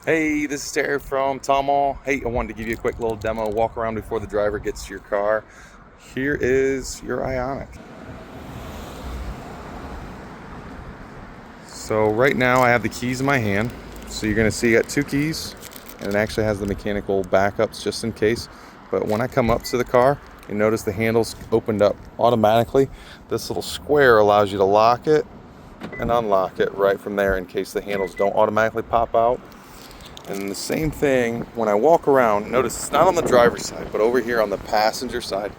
Hey, this is Terry from Tomal. Hey, I wanted to give you a quick little demo, walk around before the driver gets to your car. Here is your Ioniq. So right now I have the keys in my hand. So you're gonna see I got two keys, and it actually has the mechanical backups just in case. But when I come up to the car, you notice the handles opened up automatically. This little square allows you to lock it and unlock it right from there in case the handles don't automatically pop out. And the same thing when I walk around, notice it's not on the driver's side, but over here on the passenger side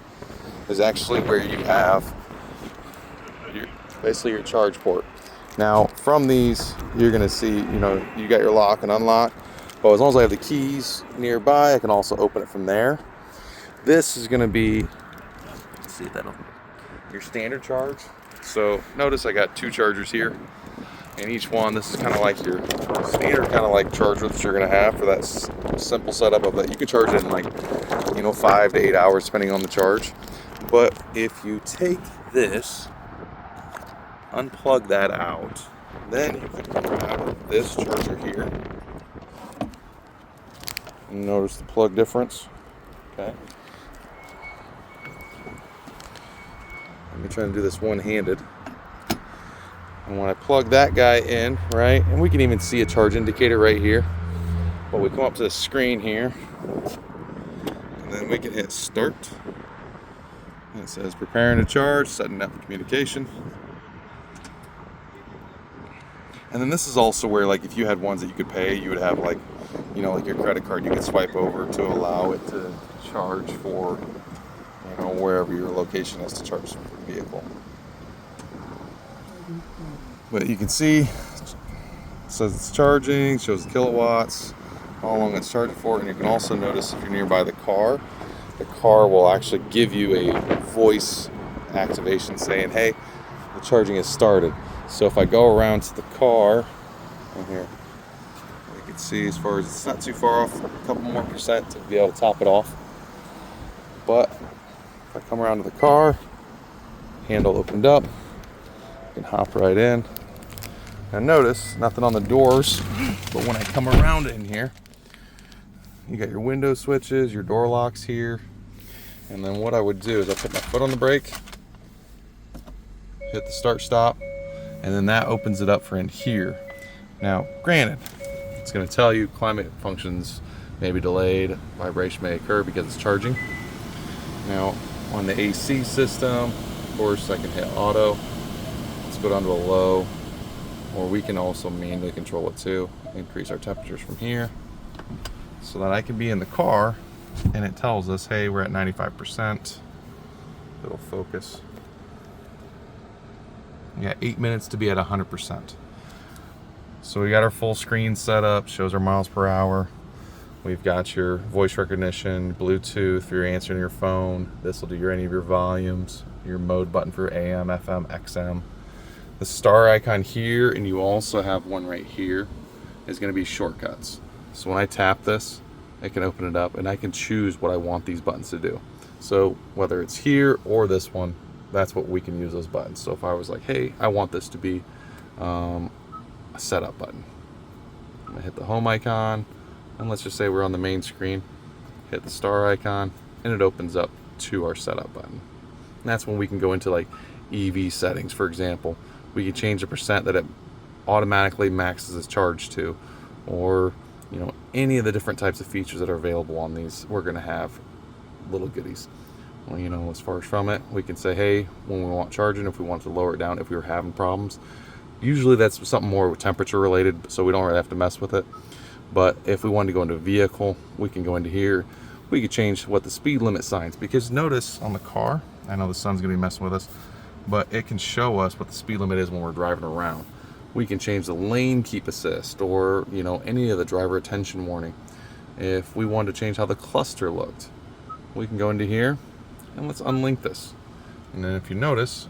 is actually where you have your, basically your charge port. Now from these, you're gonna see, you got your lock and unlock, but as long as I have the keys nearby, I can also open it from there. This is gonna be, let's see if that'll, your standard charge. So notice I got two chargers here. And each one, this is kind of like your standard kind of like charger that you're going to have for that simple setup of that. You can charge it in like, 5 to 8 hours depending on the charge. But if you take this, unplug that out, then you can grab this charger here. And notice the plug difference. Okay. Let me try and do this one-handed. And when I plug that guy in, right, and we can even see a charge indicator right here. But we come up to the screen here, and then we can hit start. And it says preparing to charge, setting up the communication. And then this is also where, like, if you had ones that you could pay, you would have like, like your credit card you could swipe over to allow it to charge for, wherever your location is to charge the vehicle. But you can see it says it's charging, shows the kilowatts, how long it's charging for, and you can also notice if you're nearby the car will actually give you a voice activation saying, hey, the charging has started. So if I go around to the car, in here, you can see as far as it's not too far off, a couple more percent to be able to top it off. But if I come around to the car, handle opened up, you can hop right in. Now notice, nothing on the doors, but when I come around in here, you got your window switches, your door locks here, and then what I would do is I put my foot on the brake, hit the start stop, and then that opens it up for in here. Now, granted, it's going to tell you climate functions may be delayed, vibration may occur because it's charging. Now, on the AC system, of course, I can hit auto. Let's go down to a low. Or we can also manually control it too, increase our temperatures from here, so that I can be in the car and it tells us, hey, we're at 95%. It'll focus. We got 8 minutes to be at 100%. So we got our full screen set up, shows our miles per hour. We've got your voice recognition, Bluetooth for your answering your phone. This will do any of your volumes, your mode button for AM, FM, XM. The star icon here, and you also have one right here, is going to be shortcuts. So when I tap this, I can open it up and I can choose what I want these buttons to do. So whether it's here or this one, that's what we can use those buttons. So if I was like, hey, I want this to be a setup button, I'm going to hit the home icon, and let's just say we're on the main screen, hit the star icon, and it opens up to our setup button. And that's when we can go into like EV settings, for example. We can change the percent that it automatically maxes its charge to, or any of the different types of features that are available on these. We're going to have little goodies. Well, as far as from it, we can say, hey, when we want charging, if we want to lower it down, if we were having problems. Usually that's something more temperature related, so we don't really have to mess with it. But if we wanted to go into vehicle, we can go into here. We could change what the speed limit signs, because notice on the car, I know the sun's going to be messing with us, but it can show us what the speed limit is when we're driving around. We can change the lane keep assist, or any of the driver attention warning. If we wanted to change how the cluster looked, we can go into here and let's unlink this. And then if you notice,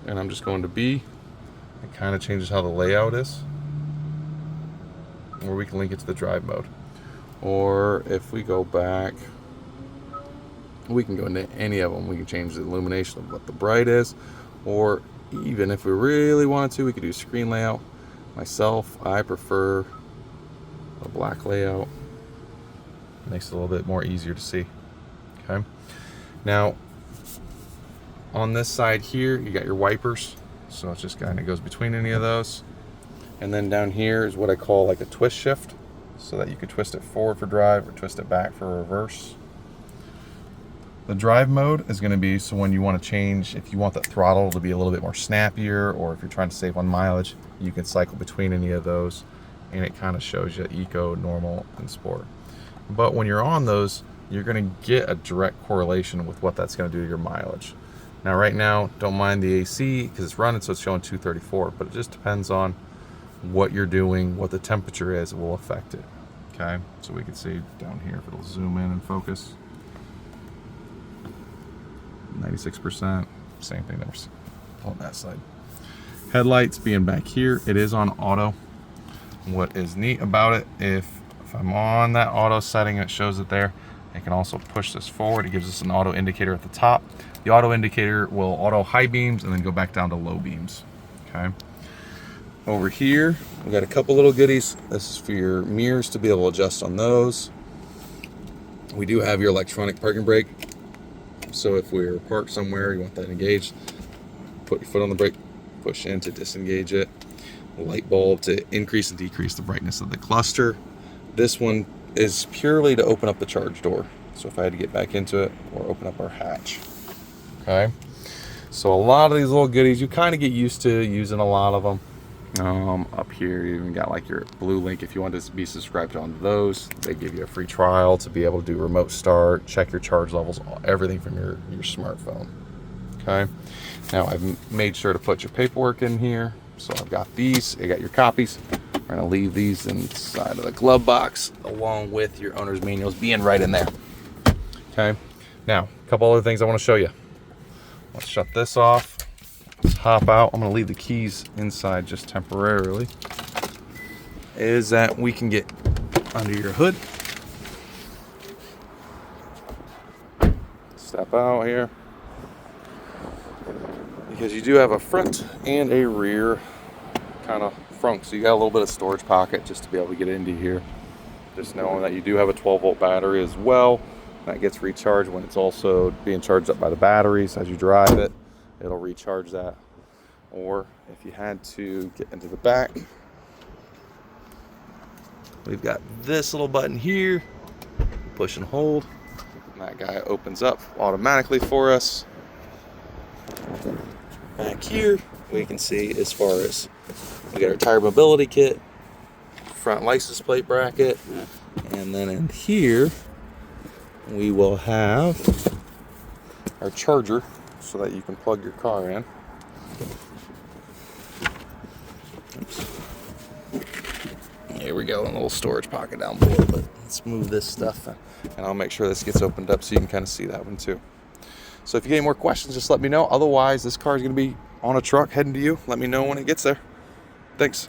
and I'm just going to B, it kind of changes how the layout is, or we can link it to the drive mode. Or if we go back, we can go into any of them. We can change the illumination of what the bright is, or even if we really wanted to, we could do screen layout. Myself, I prefer The black layout makes it a little bit more easier to see. Okay. Now, on this side here, you got your wipers. So it just kind of goes between any of those. And then down here is what I call like a twist shift, so that you could twist it forward for drive or twist it back for reverse. The drive mode is going to be so when you want to change, if you want the throttle to be a little bit more snappier, or if you're trying to save on mileage, you can cycle between any of those, and it kind of shows you eco, normal, and sport. But when you're on those, you're going to get a direct correlation with what that's going to do to your mileage. Now right now, don't mind the AC because it's running, so it's showing 234, but it just depends on what you're doing, what the temperature is, it will affect it. Okay, so we can see down here if it'll zoom in and focus. 96%, same thing there on that side. Headlights being back here, it is on auto. What is neat about it, if I'm on that auto setting, it shows it there. I can also push this forward. It gives us an auto indicator at the top. The auto indicator will auto high beams and then go back down to low beams. Okay. Over here, we got a couple little goodies. This is for your mirrors to be able to adjust on those. We do have your electronic parking brake. So if we're parked somewhere, you want that engaged, put your foot on the brake, push in to disengage it. Light bulb to increase and decrease the brightness of the cluster. This one is purely to open up the charge door. So if I had to get back into it or open up our hatch. Okay. So a lot of these little goodies, you kind of get used to using a lot of them. Up here, you even got like your blue link. If you want to be subscribed on those, they give you a free trial to be able to do remote start, check your charge levels, everything from your smartphone. Okay. Now I've made sure to put your paperwork in here. So I've got these, I got your copies. We're gonna leave these inside of the glove box along with your owner's manuals being right in there. Okay. Now, a couple other things I want to show you. Let's shut this off. Let's hop out. I'm gonna leave the keys inside just temporarily. Is that we can get under your hood. Step out here. Because you do have a front and a rear kind of front, so you got a little bit of storage pocket just to be able to get into here. Just knowing that you do have a 12-volt battery as well. That gets recharged when it's also being charged up by the batteries. As you drive it, it'll recharge that. Or if you had to get into the back, we've got this little button here, push and hold. And that guy opens up automatically for us. Back here, we can see as far as we got our tire mobility kit, front license plate bracket, and then in here we will have our charger so that you can plug your car in. Oops. Here we go, a little storage pocket down below, but let's move this stuff and I'll make sure this gets opened up so you can kind of see that one too. So if you get any more questions, just let me know. Otherwise, this car is going to be on a truck heading to you. Let me know when it gets there. Thanks.